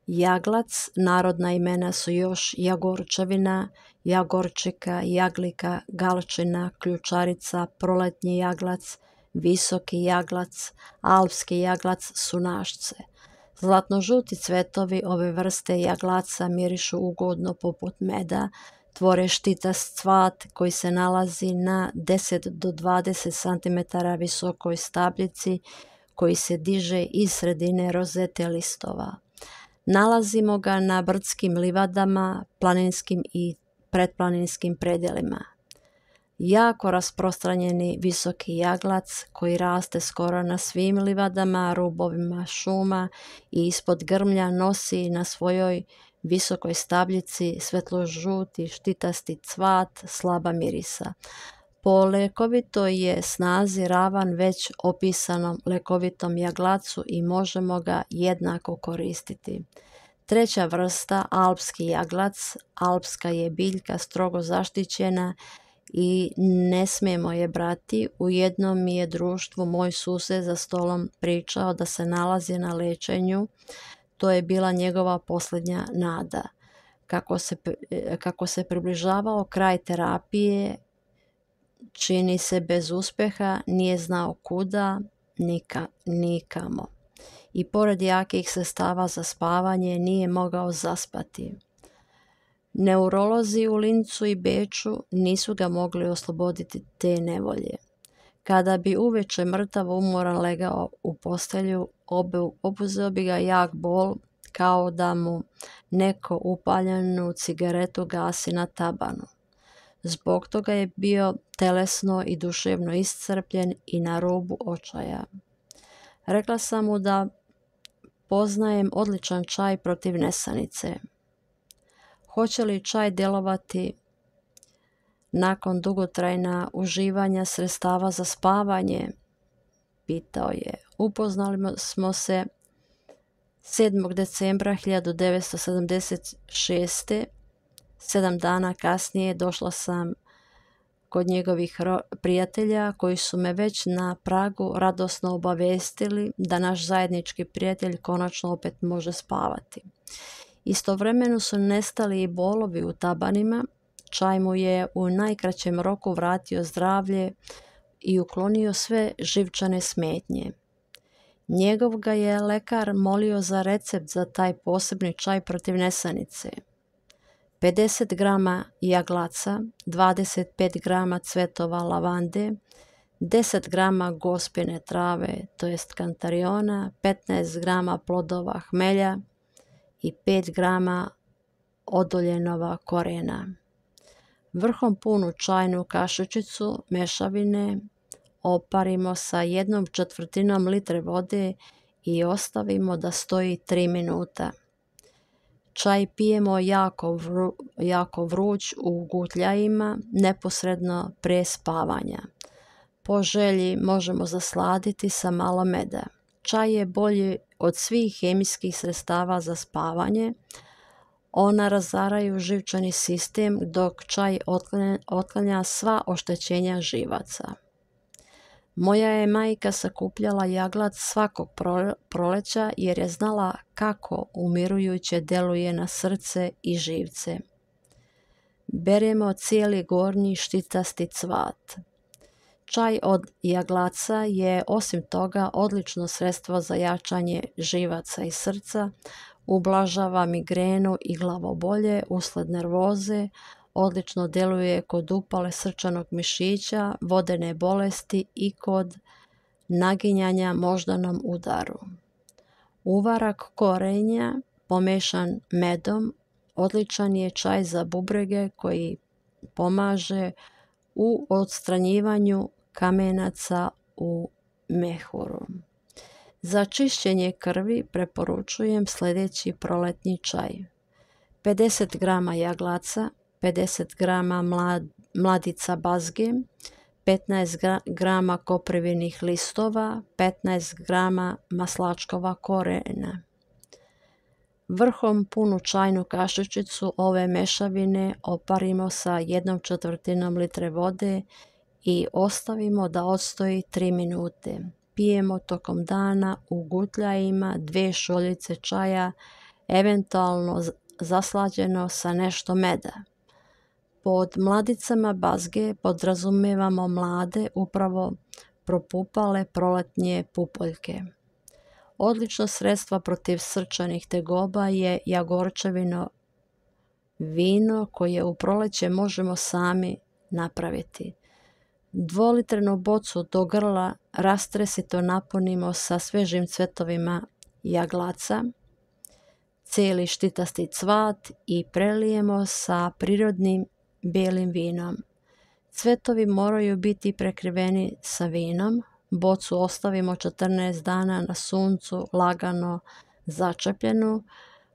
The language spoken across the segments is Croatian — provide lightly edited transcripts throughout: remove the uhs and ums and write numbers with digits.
Jaglac, narodna imena su još jagorčevina, jagorčika, jaglika, galčina, ključarica, proletnji jaglac, visoki jaglac, alpski jaglac, sunašce. Zlatno-žuti cvetovi ove vrste jaglaca mirišu ugodno poput meda, tvore štitast cvat koji se nalazi na 10 do 20 cm visokoj stabljici koji se diže iz sredine rozete listova. Nalazimo ga na brdskim livadama, planinskim i pretplaninskim predjelima. Jako rasprostranjeni visoki jaglac koji raste skoro na svim livadama, rubovima šuma i ispod grmlja nosi na svojoj visokoj stabljici svetlo-žuti štitasti cvat slaba mirisa. Po lekovitoj je snazi ravan već opisanom lekovitom jaglacu i možemo ga jednako koristiti. Treća vrsta, alpski jaglac. Alpska je biljka strogo zaštićena i ne smijemo je brati. U jednom mi je društvu moj susjed za stolom pričao da se na liječenju. To je bila njegova posljednja nada. Kako se približavao kraj terapije, čini se bez uspjeha, nije znao kuda, nikamo. I pored jakih sredstava za spavanje nije mogao zaspati. Neurolozi u Lincu i Beču nisu ga mogli osloboditi te nevolje. Kada bi uveče mrtav umoran legao u postelju, obuzeo bi ga jak bol, kao da mu neko upaljenu cigaretu gasi na tabanu. Zbog toga je bio telesno i duševno iscrpljen i na rubu očaja. Rekla sam mu da poznajem odličan čaj protiv nesanice. Hoće li čaj djelovati nakon dugotrajna uživanja sredstava za spavanje? Pitao je. Upoznali smo se 7. decembra 1976. 7 dana kasnije došla sam kod njegovih prijatelja koji su me već na pragu radosno obavestili da naš zajednički prijatelj konačno opet može spavati. Istovremeno su nestali i bolovi u tabanima. Čaj mu je u najkraćem roku vratio zdravlje i uklonio sve živčane smetnje. Njegov ga je lekar molio za recept za taj posebni čaj protiv nesanice. 50 grama jaglaca, 25 grama cvetova lavande, 10 grama gospine trave, to jest kantariona, 15 grama plodova hmelja i 5 grama odoljenova korena. Vrhom punu čajnu kašičicu mešavine oparimo sa 1/4 litre vode i ostavimo da stoji 3 minuta. Čaj pijemo jako vruć u gutljajima neposredno prije spavanja. Po želji možemo zasladiti sa malo meda. Čaj je bolji od svih hemijskih sredstava za spavanje. Ona razaraju živčani sistem dok čaj otklanja sva oštećenja živaca. Moja je majka sakupljala jaglac svakog proleća jer je znala kako umirujuće djeluje na srce i živce. Beremo cijeli gornji štitasti cvat. Čaj od jaglaca je osim toga odlično sredstvo za jačanje živaca i srca, ublažava migrenu i glavobolje usled nervoze, odlično djeluje kod upale srčanog mišića, vodene bolesti i kod naginjanja moždanom udaru. Uvarak korenja pomešan medom odličan je čaj za bubrege koji pomaže u odstranjivanju kamenaca u mehuru. Za čišćenje krvi preporučujem sljedeći proletnji čaj. 50 grama jaglaca, 50 grama mladica bazge, 15 grama koprivinih listova, 15 grama maslačkova korena. Vrhom punu čajnu kašičicu ove mešavine oparimo sa 1/4 litre vode i ostavimo da odstoji 3 minute. Pijemo tokom dana u gutljajima 2 šoljice čaja eventualno zaslađeno sa nešto meda. Pod mladicama bazge podrazumijevamo mlade, upravo propupale proletnje pupoljke. Odlično sredstvo protiv srčanih tegoba je jagorčevino vino koje u proleće možemo sami napraviti. 2-litrenu bocu do grla rastresito napunimo sa svežim cvetovima jaglaca, cijeli štitasti cvat i prelijemo sa prirodnim bijelim vinom. Cvetovi moraju biti prekriveni sa vinom. Bocu ostavimo 14 dana na suncu lagano začepljenu.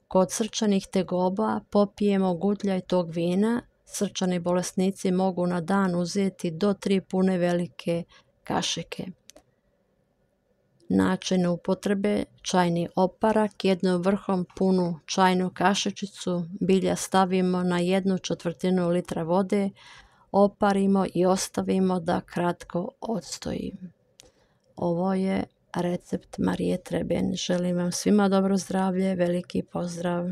Kod srčanih tegoba popijemo gutljaj tog vina. Srčani bolesnici mogu na dan uzeti do 3 pune velike kašike. Način upotrebe: čajni oparak, jednom vrhom punu čajnu kašičicu bilja stavimo na 1/4 litra vode, oparimo i ostavimo da kratko odstoji. Ovo je recept Marije Treben. Želim vam svima dobro zdravlje, veliki pozdrav!